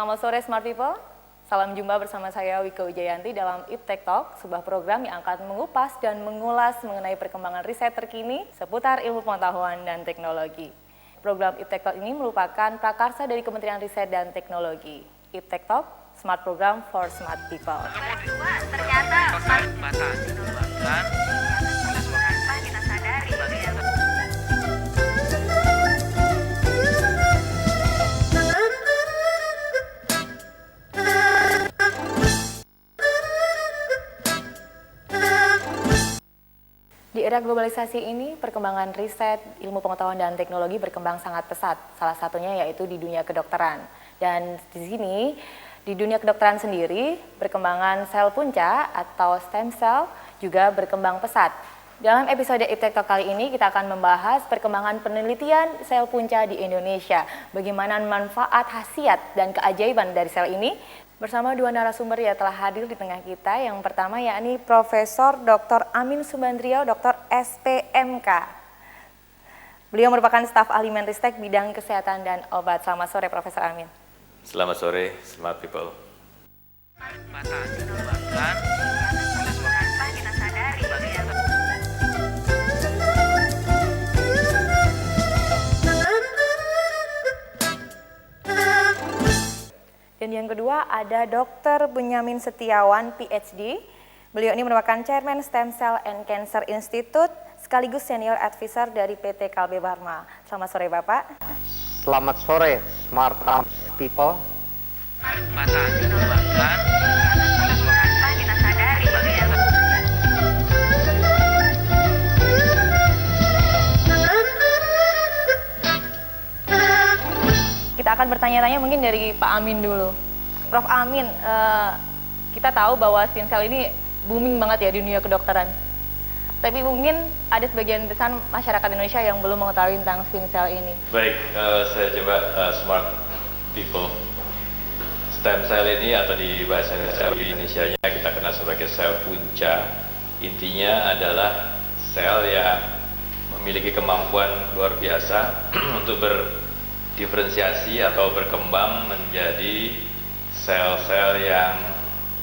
Selamat sore Smart People, salam jumpa bersama saya Wika Wijayanti dalam Iptek Talk, sebuah program yang akan mengupas dan mengulas mengenai perkembangan riset terkini seputar ilmu pengetahuan dan teknologi. Program Iptek Talk ini merupakan prakarsa dari Kementerian Riset dan Teknologi. Iptek Talk, Smart Program for Smart People. Ternyata mata dikembangkan tanpa kita sadari. Di era globalisasi ini, perkembangan riset, ilmu pengetahuan dan teknologi berkembang sangat pesat. Salah satunya yaitu di dunia kedokteran. Dan di sini, di dunia kedokteran sendiri, perkembangan sel punca atau stem cell juga berkembang pesat. Dalam episode Iptek Talk kali ini, kita akan membahas perkembangan penelitian sel punca di Indonesia. Bagaimana manfaat, khasiat, dan keajaiban dari sel ini. Bersama dua narasumber yang telah hadir di tengah kita. Yang pertama yakni Profesor Dr. Amin Subandrio, Dr. SPMK. Beliau merupakan staf ahli Menristek bidang kesehatan dan obat. Selamat sore Profesor Amin. Selamat sore, Smart People. Mata dikembangkan tanpa kita sadari. Dan yang kedua ada Dr. Benyamin Setiawan, PhD. Beliau ini merupakan Chairman Stem Cell and Cancer Institute, sekaligus Senior Advisor dari PT Kalbe Pharma. Selamat sore Bapak. Selamat sore, Smart People. Mata dikembangkan tanpa kita sadari. Kita akan bertanya-tanya mungkin dari Pak Amin dulu. Prof Amin, kita tahu bahwa stem cell ini booming banget ya di dunia kedokteran. Tapi mungkin ada sebagian besar masyarakat Indonesia yang belum mengetahui tentang stem cell ini. Baik, saya coba Smart People. Stem cell ini atau di bahasa Indonesia-nya kita kenal sebagai sel punca. Intinya adalah sel yang memiliki kemampuan luar biasa untuk diferensiasi atau berkembang menjadi sel-sel yang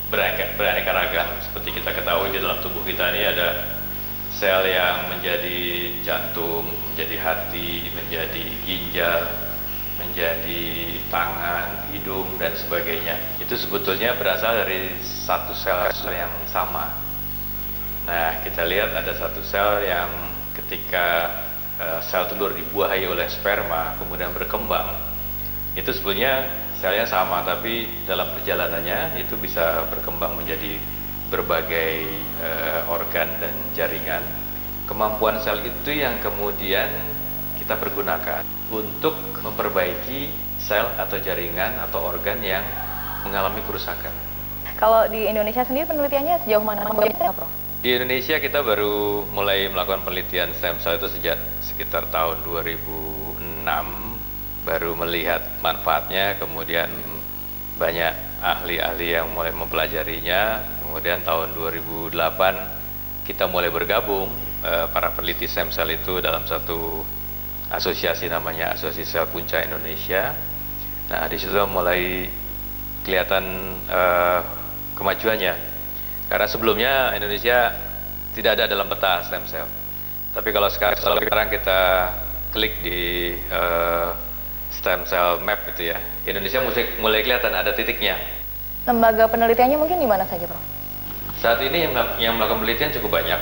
beraneka ragam. Seperti kita ketahui di dalam tubuh kita ini ada sel yang menjadi jantung, menjadi hati, menjadi ginjal, menjadi tangan, hidung, dan sebagainya. Itu sebetulnya berasal dari satu sel yang sama. Nah, kita lihat ada satu sel yang ketika sel telur dibuahi oleh sperma kemudian berkembang, itu sebetulnya selnya sama, tapi dalam perjalanannya itu bisa berkembang menjadi berbagai organ dan jaringan. Kemampuan sel itu yang kemudian kita pergunakan untuk memperbaiki sel atau jaringan atau organ yang mengalami kerusakan. Kalau di Indonesia sendiri penelitiannya sejauh mana Prof? Di Indonesia kita baru mulai melakukan penelitian stem cell itu sejak sekitar tahun 2006, baru melihat manfaatnya, kemudian banyak ahli-ahli yang mulai mempelajarinya. Kemudian tahun 2008 kita mulai bergabung para peneliti stem cell itu dalam satu asosiasi namanya Asosiasi Sel Punca Indonesia. Nah, di situ mulai kelihatan kemajuannya. Karena sebelumnya Indonesia tidak ada dalam peta stem cell. Tapi kalau sekarang kita klik di stem cell map itu ya, Indonesia mulai kelihatan ada titiknya. Lembaga penelitiannya mungkin di mana saja Prof? Saat ini yang melakukan penelitian cukup banyak.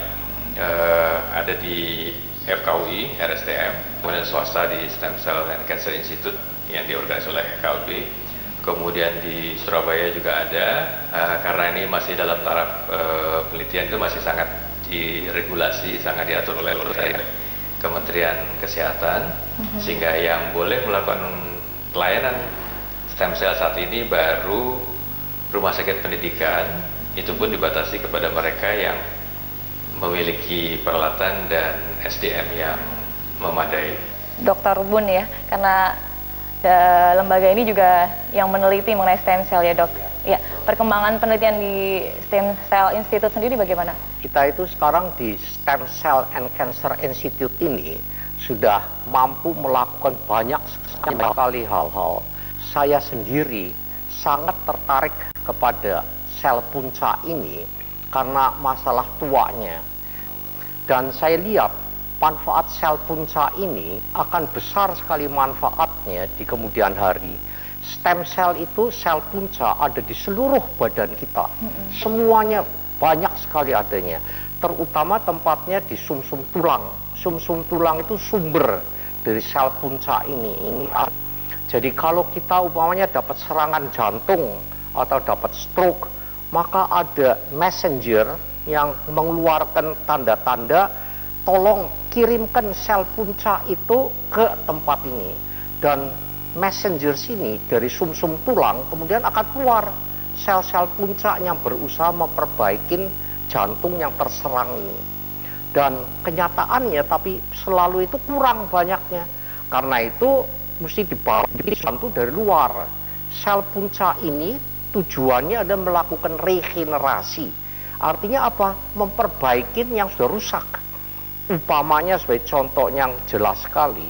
Ada di FKUI, RSTM, kemudian swasta di Stem Cell and Cancer Institute yang diorganisasi oleh KLB. Kemudian di Surabaya juga ada, karena ini masih dalam taraf penelitian, itu masih sangat diregulasi, sangat diatur oleh Kementerian Kesehatan, sehingga yang boleh melakukan pelayanan stem cell saat ini baru rumah sakit pendidikan, itu pun dibatasi kepada mereka yang memiliki peralatan dan SDM yang memadai. Dr. Bun ya, karena lembaga ini juga yang meneliti mengenai stem cell ya dok. Ya, perkembangan penelitian di Stem Cell Institute sendiri bagaimana? Kita itu sekarang di Stem Cell and Cancer Institute ini sudah mampu melakukan banyak sekali hal-hal. Saya sendiri sangat tertarik kepada sel punca ini karena masalah tuanya. Dan saya lihat manfaat sel punca ini akan besar sekali manfaatnya di kemudian hari. Stem cell itu, sel punca ada di seluruh badan kita. Semuanya banyak sekali adanya. Terutama tempatnya di sumsum tulang. Sumsum tulang itu sumber dari sel punca ini. Jadi kalau kita umpamanya dapat serangan jantung atau dapat stroke, maka ada messenger yang mengeluarkan tanda-tanda, tolong kirimkan sel punca itu ke tempat ini. Dan messenger sini dari sumsum tulang kemudian akan keluar sel-sel punca yang berusaha memperbaiki jantung yang terserang ini. Dan kenyataannya tapi selalu itu kurang banyaknya. Karena itu mesti dibantu jantung dari luar. Sel punca ini tujuannya adalah melakukan regenerasi. Artinya apa? Memperbaiki yang sudah rusak. Umpamanya sebagai contoh yang jelas sekali,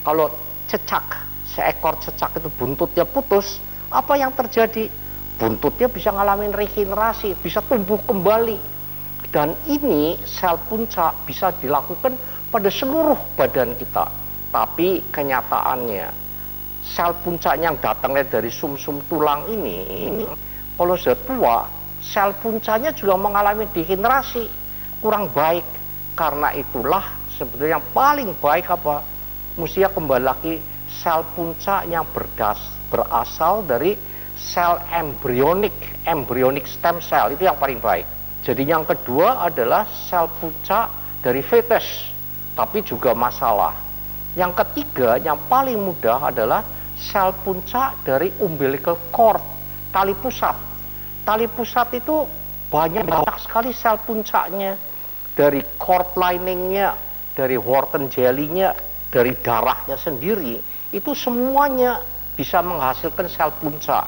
kalau cecak, seekor cecak itu buntutnya putus, apa yang terjadi? Buntutnya bisa ngalamin regenerasi, bisa tumbuh kembali. Dan ini sel punca bisa dilakukan pada seluruh badan kita. Tapi kenyataannya, sel punca yang datangnya dari sumsum tulang ini kalau sudah tua, sel puncanya juga mengalami degenerasi, kurang baik. Karena itulah sebetulnya yang paling baik apa? Mestinya kembali lagi sel punca yang berasal dari sel embryonic stem cell, itu yang paling baik. Jadi yang kedua adalah sel punca dari fetus, tapi juga masalah. Yang ketiga, yang paling mudah adalah sel punca dari umbilical cord, tali pusat. Tali pusat itu banyak sekali sel puncanya. Dari cord liningnya, dari Wharton jelly-nya, dari darahnya sendiri, itu semuanya bisa menghasilkan sel punca.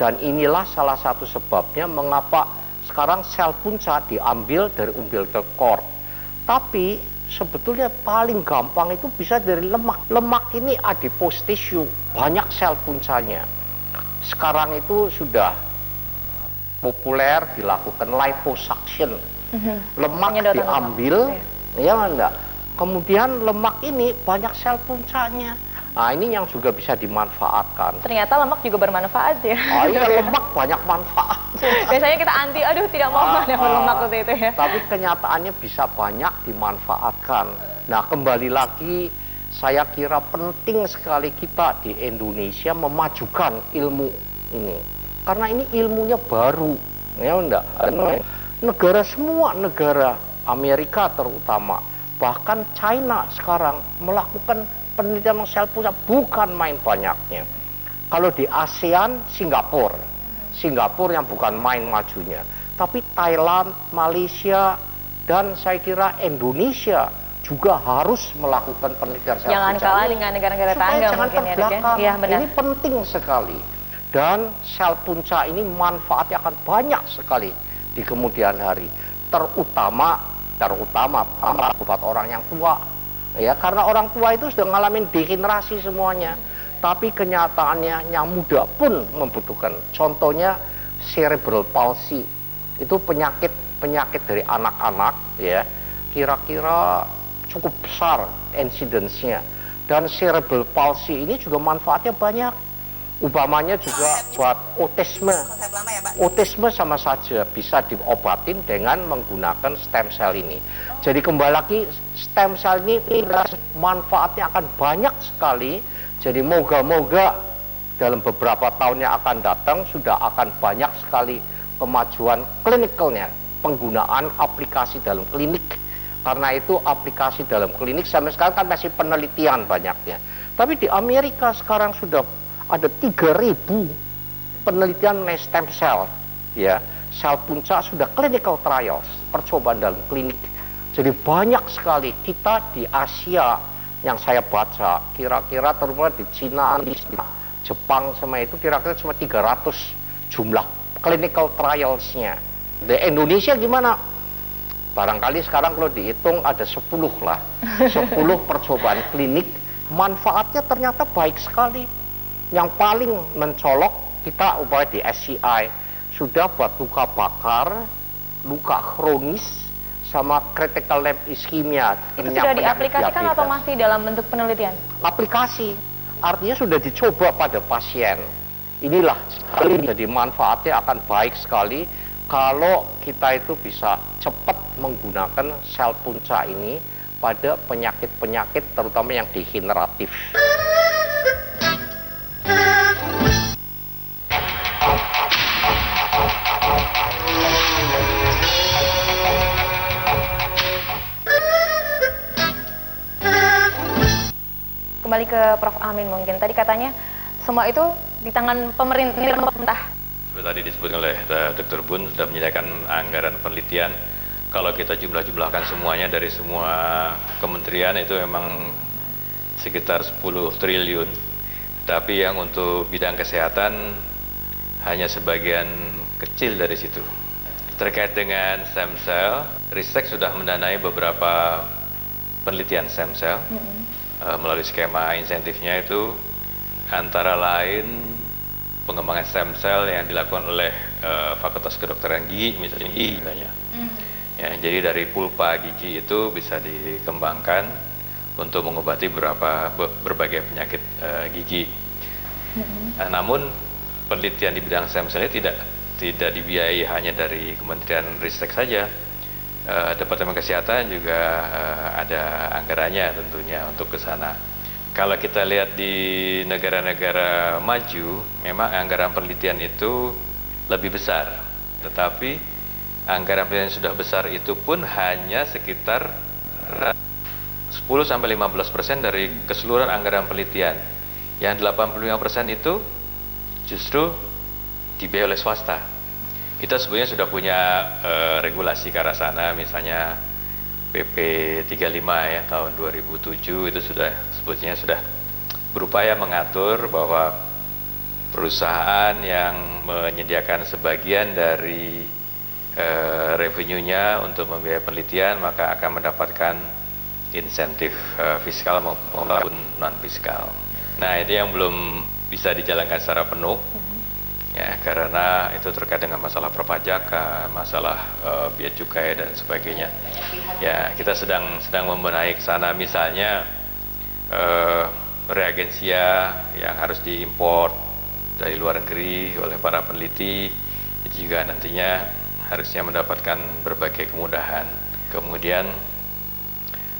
Dan inilah salah satu sebabnya mengapa sekarang sel punca diambil dari umbilical cord. Tapi sebetulnya paling gampang itu bisa dari lemak. Lemak ini adipose tissue, banyak sel puncanya. Sekarang itu sudah populer dilakukan liposuction. Lemak diambil, ya enggak. Kemudian lemak ini banyak sel puncanya. Nah, ini yang juga bisa dimanfaatkan. Ternyata lemak juga bermanfaat ya. Oh iya, lemak banyak manfaat. Biasanya kita anti, aduh tidak mau ada lemak seperti itu ya. Tapi kenyataannya bisa banyak dimanfaatkan. Nah, kembali lagi, saya kira penting sekali kita di Indonesia memajukan ilmu ini. Karena ini ilmunya baru, ya enggak. Negara, semua negara, Amerika terutama, bahkan China sekarang melakukan penelitian sel punca, bukan main banyaknya. Kalau di ASEAN, Singapura yang bukan main majunya, tapi Thailand, Malaysia, dan saya kira Indonesia juga harus melakukan penelitian sel punca. Jangan kalah dengan negara-negara tangga jangan mungkin terbelakang. Ya, benar. Ini penting sekali. Dan sel punca ini manfaatnya akan banyak sekali di kemudian hari, terutama buat orang yang tua, ya, karena orang tua itu sudah ngalamin degenerasi semuanya. Tapi kenyataannya yang muda pun membutuhkan. Contohnya cerebral palsy, itu penyakit dari anak-anak, ya, kira-kira cukup besar insidence-nya. Dan cerebral palsy ini juga manfaatnya banyak. Umpamanya juga buat autisme. Autisme sama saja bisa diobatin dengan menggunakan stem cell ini. Jadi kembali lagi, stem cell ini manfaatnya akan banyak sekali. Jadi moga-moga dalam beberapa tahun yang akan datang sudah akan banyak sekali kemajuan klinikalnya, penggunaan aplikasi dalam klinik. Karena itu aplikasi dalam klinik sampai sekarang kan masih penelitian banyaknya. Tapi di Amerika sekarang sudah ada 3.000 penelitian mengenai stem cell, ya, sel punca sudah clinical trials, percobaan dalam klinik. Jadi banyak sekali kita di Asia yang saya baca, kira-kira terutama di Cina, di Jepang sama itu kira-kira cuma 300 jumlah clinical trials-nya. Di Indonesia gimana? Barangkali sekarang kalau dihitung ada 10 lah, 10 percobaan klinik, manfaatnya ternyata baik sekali. Yang paling mencolok kita upaya di SCI sudah buat luka bakar, luka kronis, sama critical limb ischemia. Itu sudah diaplikasikan atau masih dalam bentuk penelitian? Aplikasi, artinya sudah dicoba pada pasien. Inilah sekali jadi manfaatnya akan baik sekali kalau kita itu bisa cepat menggunakan sel punca ini pada penyakit-penyakit terutama yang degeneratif. Kembali ke Prof. Amin mungkin. Tadi katanya semua itu di tangan pemerintah. Seperti tadi disebutkan oleh Dr. Bun, sudah menyediakan anggaran penelitian. Kalau kita jumlah-jumlahkan semuanya dari semua kementerian itu memang sekitar 10 triliun. Tapi yang untuk bidang kesehatan hanya sebagian kecil dari situ. Terkait dengan stem cell, Ristek sudah mendanai beberapa penelitian stem cell melalui skema insentifnya itu antara lain pengembangan stem cell yang dilakukan oleh Fakultas Kedokteran Gigi misalnya. Ya, jadi dari pulpa gigi itu bisa dikembangkan untuk mengobati berbagai penyakit gigi. Namun penelitian di bidang stem cell ini tidak dibiayai hanya dari Kementerian Ristek saja. Departemen Kesehatan juga ada anggarannya tentunya untuk ke sana. Kalau kita lihat di negara-negara maju, memang anggaran penelitian itu lebih besar. Tetapi anggaran penelitian yang sudah besar itu pun hanya sekitar 10-15% dari keseluruhan anggaran penelitian. Yang 85% itu justru dibiayai oleh swasta. Kita sebenarnya sudah punya regulasi ke arah sana, misalnya PP 35 ya tahun 2007 itu sebetulnya sudah berupaya mengatur bahwa perusahaan yang menyediakan sebagian dari revenue-nya untuk membiayai penelitian maka akan mendapatkan insentif fiskal maupun non fiskal. Nah, itu yang belum bisa dijalankan secara penuh. Ya, karena itu terkait dengan masalah perpajakan, masalah biaya cukai dan sebagainya. Ya, kita sedang membenahi ke sana, misalnya reagensia yang harus diimpor dari luar negeri oleh para peneliti itu juga nantinya harusnya mendapatkan berbagai kemudahan. Kemudian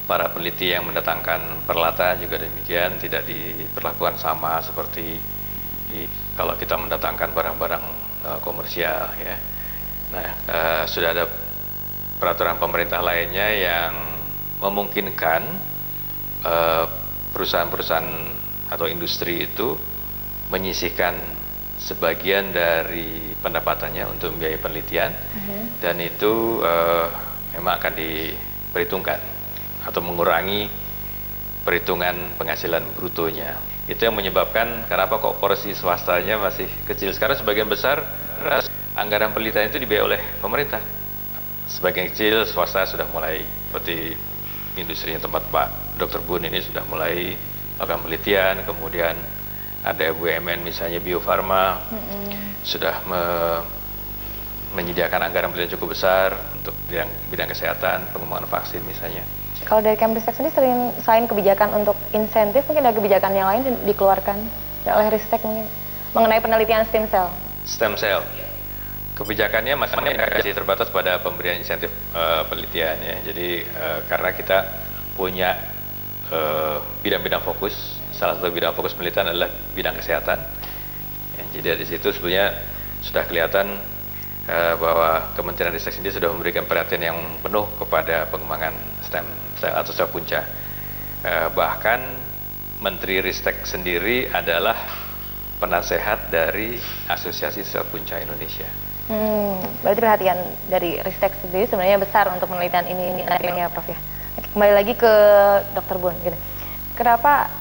para peneliti yang mendatangkan peralatan juga demikian tidak diperlakukan sama seperti kalau kita mendatangkan barang-barang komersial ya. Nah, sudah ada peraturan pemerintah lainnya yang memungkinkan perusahaan-perusahaan atau industri itu menyisihkan sebagian dari pendapatannya untuk membiayai penelitian dan itu memang akan diperhitungkan atau mengurangi perhitungan penghasilan brutonya. Itu yang menyebabkan kenapa kok porsi swastanya masih kecil. Sekarang sebagian besar anggaran penelitian itu dibiayai oleh pemerintah. Sebagian kecil swasta sudah mulai, seperti industri tempat Pak Dr. Bun ini sudah mulai melakukan penelitian. Kemudian ada BUMN misalnya Bio Farma sudah menyediakan anggaran penelitian cukup besar untuk bidang kesehatan, pengembangan vaksin misalnya. Kalau dari Kemristek sendiri selain kebijakan untuk insentif, mungkin ada kebijakan yang lain dikeluarkan oleh Ristek mungkin mengenai penelitian stem cell? Stem cell, kebijakannya masih terbatas pada pemberian insentif penelitian ya. Jadi karena kita punya bidang-bidang fokus, salah satu bidang fokus penelitian adalah bidang kesehatan. Ya, jadi dari situ sebenarnya sudah kelihatan bahwa Kementerian Ristek sendiri sudah memberikan perhatian yang penuh kepada pengembangan stem cell atau sel punca. Bahkan Menteri Ristek sendiri adalah penasehat dari Asosiasi Sel Punca Indonesia. Berarti perhatian dari Ristek sendiri sebenarnya besar untuk penelitian ini ya Prof ya. Kembali lagi ke Dr. Bun, gitu. Kenapa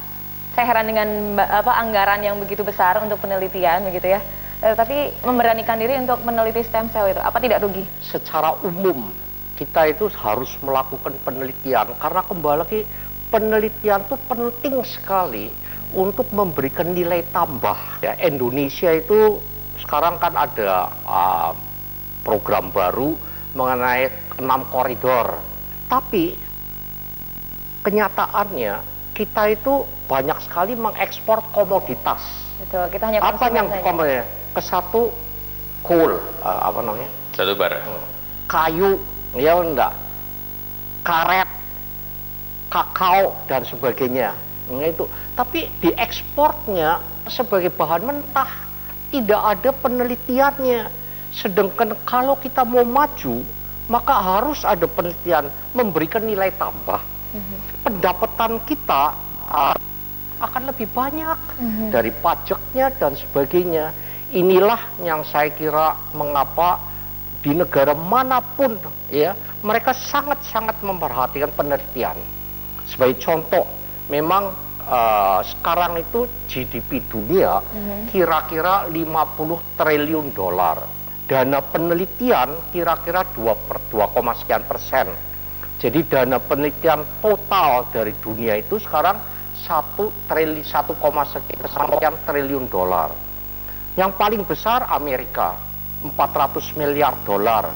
saya heran dengan anggaran yang begitu besar untuk penelitian begitu ya? Tapi memberanikan diri untuk meneliti stem cell itu, apa tidak rugi? Secara umum kita itu harus melakukan penelitian karena kembali lagi penelitian itu penting sekali untuk memberikan nilai tambah. Ya, Indonesia itu sekarang kan ada program baru mengenai 6 koridor. Tapi kenyataannya kita itu banyak sekali mengekspor komoditas. Betul, kita hanya Apa yang saja. komoditas? Ke satu coal, apa namanya? Satu bara. Kayu, ya enggak, karet, kakao dan sebagainya. Itu. Tapi diekspornya sebagai bahan mentah, tidak ada penelitiannya. Sedangkan kalau kita mau maju, maka harus ada penelitian memberikan nilai tambah. Pendapatan kita akan lebih banyak dari pajaknya dan sebagainya. Inilah yang saya kira mengapa di negara manapun ya mereka sangat-sangat memperhatikan penelitian. Sebagai contoh, memang sekarang itu GDP dunia kira-kira 50 triliun dolar. Dana penelitian kira-kira 2,sekian%. Jadi dana penelitian total dari dunia itu sekarang 1,sekian triliun dolar. Yang paling besar Amerika, 400 miliar dolar.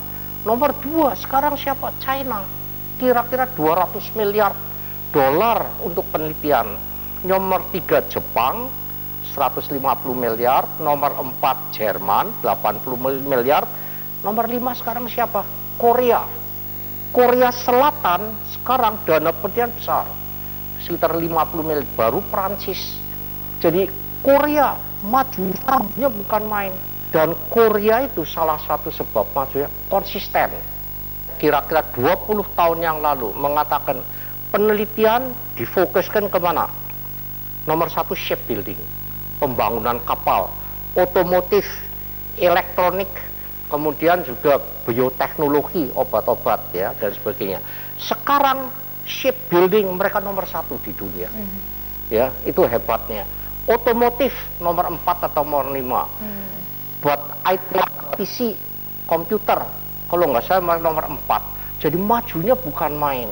Nomor 2 sekarang siapa? China. Kira-kira 200 miliar dolar untuk penelitian. Nomor 3 Jepang, 150 miliar. Nomor 4 Jerman, 80 miliar. Nomor 5 sekarang siapa? Korea. Korea Selatan sekarang dana penelitian besar. Sekitar 50 miliar. Baru Prancis. Jadi Korea majunya bukan main. Dan Korea itu salah satu sebab majunya konsisten. Kira-kira 20 tahun yang lalu mengatakan penelitian difokuskan kemana? Nomor 1 shipbuilding, pembangunan kapal, otomotif, elektronik, kemudian juga bioteknologi, obat-obat ya dan sebagainya. Sekarang shipbuilding mereka nomor 1 di dunia. Ya, itu hebatnya. Otomotif nomor 4 atau nomor 5. Buat ITC komputer kalau nggak salah nomor 4. Jadi majunya bukan main.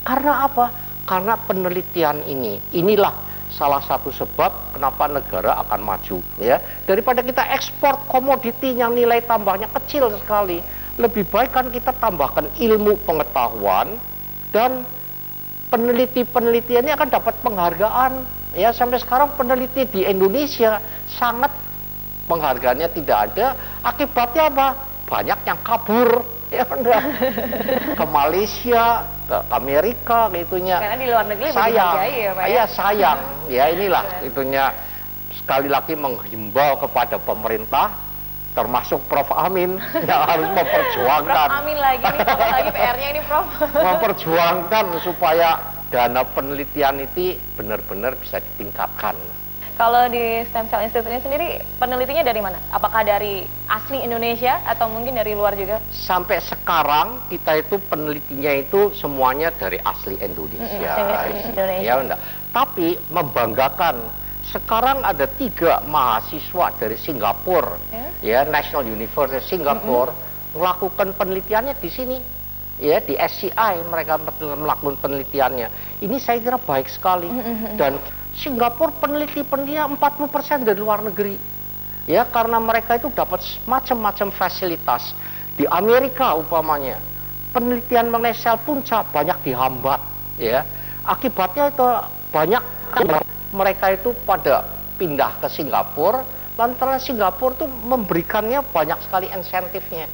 Karena apa? Karena penelitian inilah salah satu sebab kenapa negara akan maju ya. Daripada kita ekspor komoditi yang nilai tambahnya kecil sekali, lebih baik kan kita tambahkan ilmu pengetahuan dan peneliti-penelitiannya akan dapat penghargaan. Ya, sampai sekarang peneliti di Indonesia sangat penghargaannya tidak ada. Akibatnya apa? Banyak yang kabur ya ke Malaysia, ke Amerika gitunya. Karena di luar negeri lebih sayang, dihargai ya, Pak ya? Iya sayang. Ya inilah itunya, sekali lagi menghimbau kepada pemerintah termasuk Prof. Amin yang harus memperjuangkan. Prof. Amin lagi nih, tambah lagi PR-nya ini, Prof. Memperjuangkan supaya dana penelitian itu benar-benar bisa ditingkatkan. Kalau di Stem Cell Institute ini sendiri, penelitinya dari mana? Apakah dari asli Indonesia atau mungkin dari luar juga? Sampai sekarang kita itu penelitinya itu semuanya dari asli Indonesia. Indonesia. Ya enggak. Tapi membanggakan, sekarang ada 3 mahasiswa dari Singapura, ya National University Singapura, melakukan penelitiannya di sini. Ya, di SCI mereka melakukan penelitiannya. Ini saya kira baik sekali. Dan Singapura peneliti-penelitinya 40% dari luar negeri. Ya, karena mereka itu dapat macam-macam fasilitas. Di Amerika umpamanya, penelitian mengenai sel punca banyak dihambat, ya. Akibatnya itu banyak mereka itu pada pindah ke Singapura, lantaran Singapura itu memberikannya banyak sekali insentifnya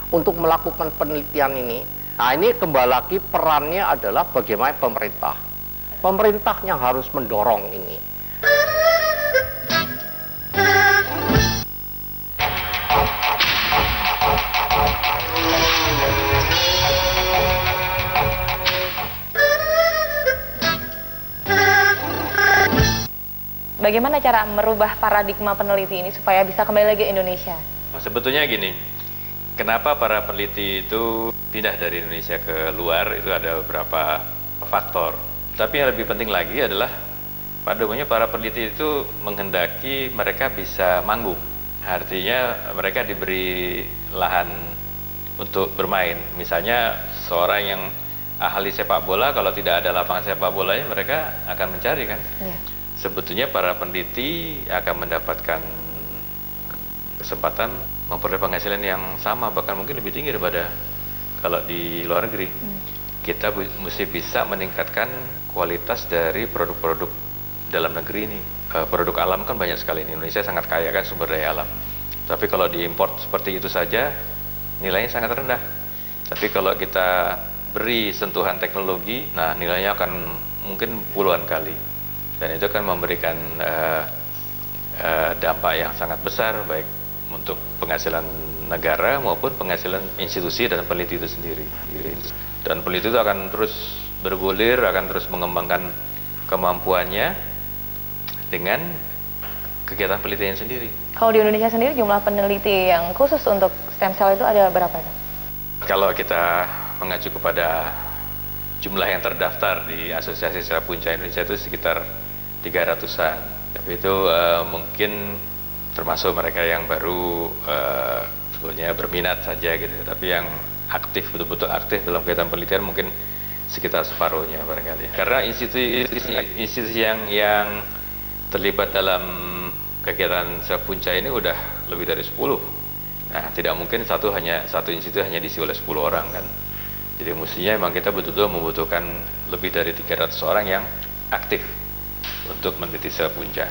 untuk melakukan penelitian ini. Nah, ini kembali lagi perannya adalah bagaimana pemerintah. Pemerintah yang harus mendorong ini. Bagaimana cara merubah paradigma peneliti ini supaya bisa kembali lagi ke Indonesia? Sebetulnya gini, kenapa para peneliti itu pindah dari Indonesia ke luar, itu ada beberapa faktor. Tapi yang lebih penting lagi adalah pada umumnya para peneliti itu menghendaki mereka bisa manggung. Artinya mereka diberi lahan untuk bermain. Misalnya seorang yang ahli sepak bola, kalau tidak ada lapangan sepak bolanya mereka akan mencari kan. sebetulnya para peneliti akan mendapatkan kesempatan memperoleh penghasilan yang sama, bahkan mungkin lebih tinggi daripada kalau di luar negeri. Kita mesti bisa meningkatkan kualitas dari produk-produk dalam negeri ini. Produk alam kan banyak sekali, Indonesia sangat kaya kan sumber daya alam. Tapi kalau diimpor seperti itu saja, nilainya sangat rendah. Tapi kalau kita beri sentuhan teknologi, nah nilainya akan mungkin puluhan kali. Dan itu kan memberikan dampak yang sangat besar, baik untuk penghasilan negara maupun penghasilan institusi dan peneliti itu sendiri. Dan peneliti itu akan terus bergulir, akan terus mengembangkan kemampuannya dengan kegiatan penelitian sendiri. Kalau di Indonesia sendiri jumlah peneliti yang khusus untuk stem cell itu ada berapa? Kalau kita mengacu kepada jumlah yang terdaftar di Asosiasi Sel Punca Indonesia itu sekitar 300-an. Tapi itu mungkin termasuk mereka yang baru sebetulnya berminat saja gitu. Tapi yang aktif, betul-betul aktif dalam kegiatan penelitian mungkin sekitar separuhnya barangkali. Karena institusi yang terlibat dalam kegiatan Sel Punca ini udah lebih dari 10. Nah, tidak mungkin satu institusi hanya diisi oleh 10 orang kan. Jadi mestinya memang kita betul-betul membutuhkan lebih dari 300 orang yang aktif untuk meneliti sel punca.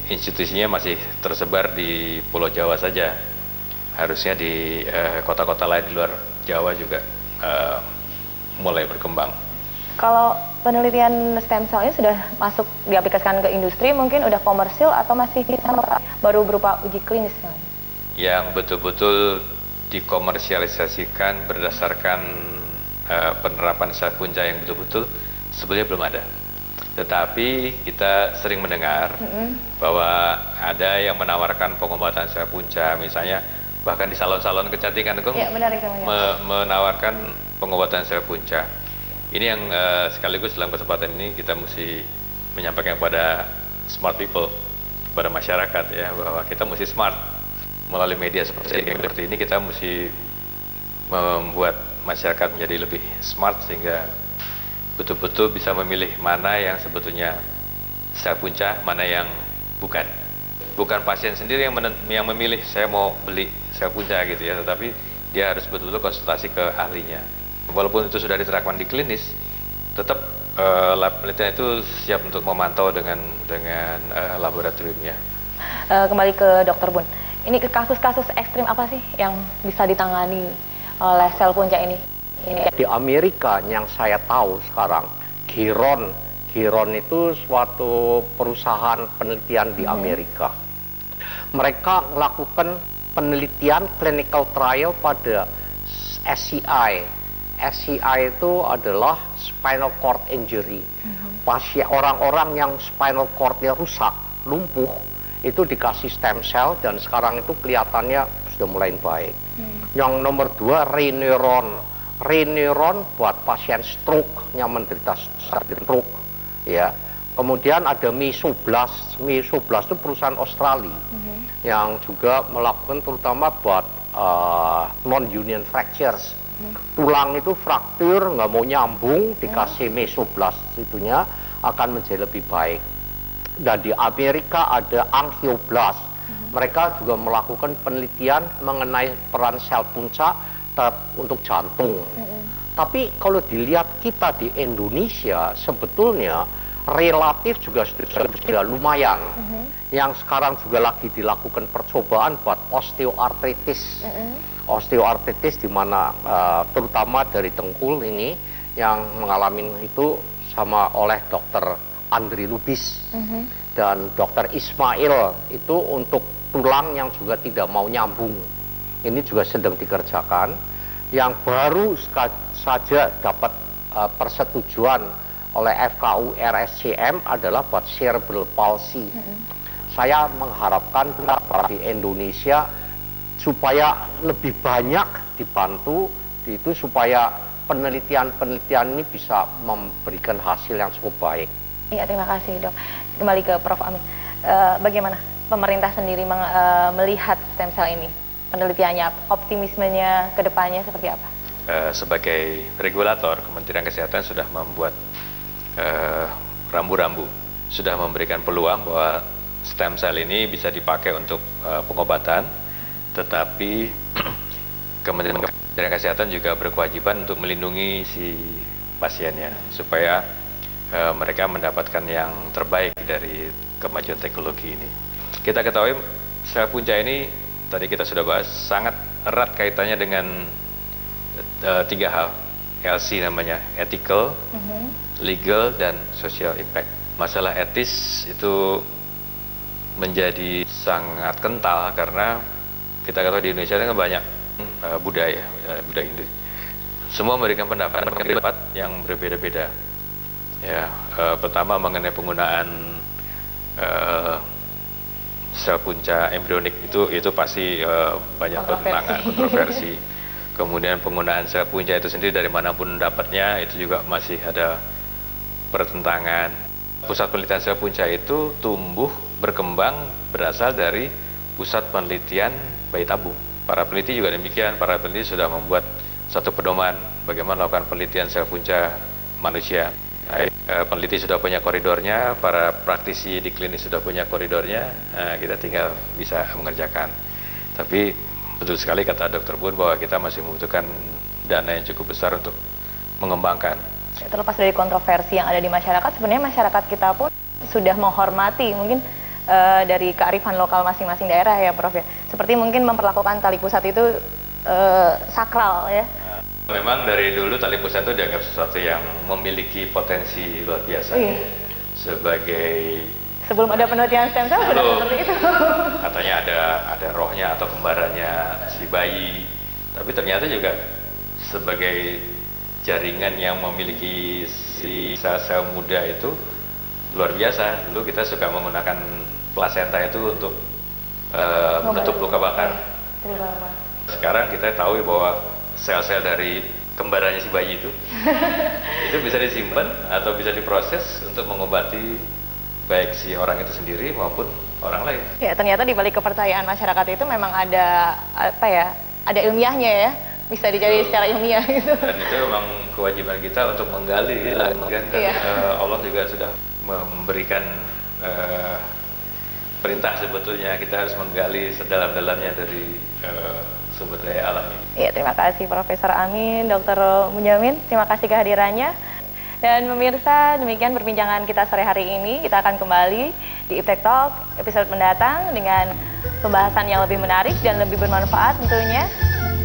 Institusinya masih tersebar di Pulau Jawa saja. Harusnya di kota-kota lain di luar Jawa juga mulai berkembang. Kalau penelitian stem cell ini sudah masuk diaplikasikan ke industri, mungkin udah komersil atau masih baru berupa uji klinis? Yang betul-betul dikomersialisasikan berdasarkan penerapan sel punca yang betul-betul sebenarnya belum ada. Tetapi kita sering mendengar bahwa ada yang menawarkan pengobatan sel punca, misalnya bahkan di salon-salon kecantikan itu menawarkan pengobatan sel punca. Ini yang sekaligus dalam kesempatan ini kita mesti menyampaikan kepada smart people, kepada masyarakat ya, bahwa kita mesti smart. Melalui media seperti ini kita mesti membuat masyarakat menjadi lebih smart sehingga betul-betul bisa memilih mana yang sebetulnya sel punca, mana yang bukan. Bukan pasien sendiri yang memilih saya mau beli sel punca gitu ya, tetapi dia harus betul-betul konsultasi ke ahlinya. Walaupun itu sudah diterapkan di klinis, tetap lab penelitian itu siap untuk memantau dengan laboratoriumnya. Kembali ke Dr. Bun, ini kasus-kasus ekstrim apa sih yang bisa ditangani oleh sel punca ini? Di Amerika yang saya tahu sekarang, Geron itu suatu perusahaan penelitian di Amerika. Mereka melakukan penelitian clinical trial pada SCI. SCI itu adalah spinal cord injury. Pasien orang-orang yang spinal cordnya rusak, lumpuh, itu dikasih stem cell dan sekarang itu kelihatannya sudah mulai baik. Yang nomor 2, Reneron buat pasien stroke yang menderita stroke ya. Kemudian ada Mesoblast itu perusahaan Australia yang juga melakukan terutama buat non-union fractures. Tulang itu fraktur nggak mau nyambung, dikasih Mesoblast itunya akan menjadi lebih baik. Dan di Amerika ada Angioblast. Mereka juga melakukan penelitian mengenai peran sel punca untuk jantung. Tapi kalau dilihat kita di Indonesia sebetulnya relatif juga sudah lumayan. Yang sekarang juga lagi dilakukan percobaan buat osteoartritis. Osteoartritis di mana terutama dari dengkul ini yang mengalami itu sama oleh dokter Andri Lubis dan dokter Ismail itu untuk tulang yang juga tidak mau nyambung. Ini juga sedang dikerjakan. Yang baru saja dapat persetujuan oleh FKU RSCM adalah buat cerebral palsy. Saya mengharapkan di Indonesia supaya lebih banyak dibantu itu supaya penelitian-penelitian ini bisa memberikan hasil yang cukup baik. Iya, terima kasih dok. Kembali ke Prof. Amin. Bagaimana pemerintah sendiri melihat stem cell ini? Penelitiannya, optimismenya ke depannya seperti apa? Sebagai regulator, Kementerian Kesehatan sudah membuat rambu-rambu sudah memberikan peluang bahwa stem cell ini bisa dipakai untuk pengobatan, tetapi Kementerian Kesehatan juga berkewajiban untuk melindungi si pasiennya supaya mereka mendapatkan yang terbaik dari kemajuan teknologi ini. Kita ketahui sel punca ini tadi kita sudah bahas sangat erat kaitannya dengan 3 hal. LC namanya, ethical, legal, dan social impact. Masalah etis itu menjadi sangat kental karena kita ketahui di Indonesia kan banyak budaya Hindu. Semua memberikan pendapat yang berbeda-beda. Ya, pertama mengenai penggunaan sel punca embrionik itu pasti banyak pertentangan, kontroversi. Kemudian penggunaan sel punca itu sendiri dari manapun dapatnya itu juga masih ada pertentangan. Pusat penelitian sel punca itu tumbuh berkembang berasal dari pusat penelitian bayi tabung. Para peneliti juga demikian, para peneliti sudah membuat satu pedoman bagaimana melakukan penelitian sel punca manusia. Peneliti sudah punya koridornya, para praktisi di klinis sudah punya koridornya, kita tinggal bisa mengerjakan. Tapi betul sekali kata Dr. Bun bahwa kita masih membutuhkan dana yang cukup besar untuk mengembangkan. Terlepas dari kontroversi yang ada di masyarakat, sebenarnya masyarakat kita pun sudah menghormati mungkin dari kearifan lokal masing-masing daerah ya Prof ya. Seperti mungkin memperlakukan tali pusat itu sakral ya. Memang dari dulu tali pusat itu dianggap sesuatu yang memiliki potensi luar biasa. Iya. Sebagai sebelum ada penelitian stem cell sudah seperti itu. Katanya ada rohnya atau kembarannya si bayi. Tapi ternyata juga sebagai jaringan yang memiliki si sel-sel muda itu luar biasa. Dulu kita suka menggunakan plasenta itu untuk menutup luka bakar. Sekarang kita tahu bahwa sel-sel dari kembarannya si bayi itu bisa disimpan atau bisa diproses untuk mengobati baik si orang itu sendiri maupun orang lain. Ya, ternyata di balik kepercayaan masyarakat itu memang ada ada ilmiahnya ya, bisa dicari secara ilmiah gitu. Dan itu memang kewajiban kita untuk menggali, Allah juga sudah memberikan perintah sebetulnya kita harus menggali sedalam-dalamnya dari sumber daya alam ini. Iya, terima kasih Profesor Amin, Dr. Munjamin, terima kasih kehadirannya. Dan pemirsa, demikian perbincangan kita sore hari ini. Kita akan kembali di Iptek Talk episode mendatang dengan pembahasan yang lebih menarik dan lebih bermanfaat tentunya.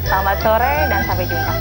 Selamat sore dan sampai jumpa.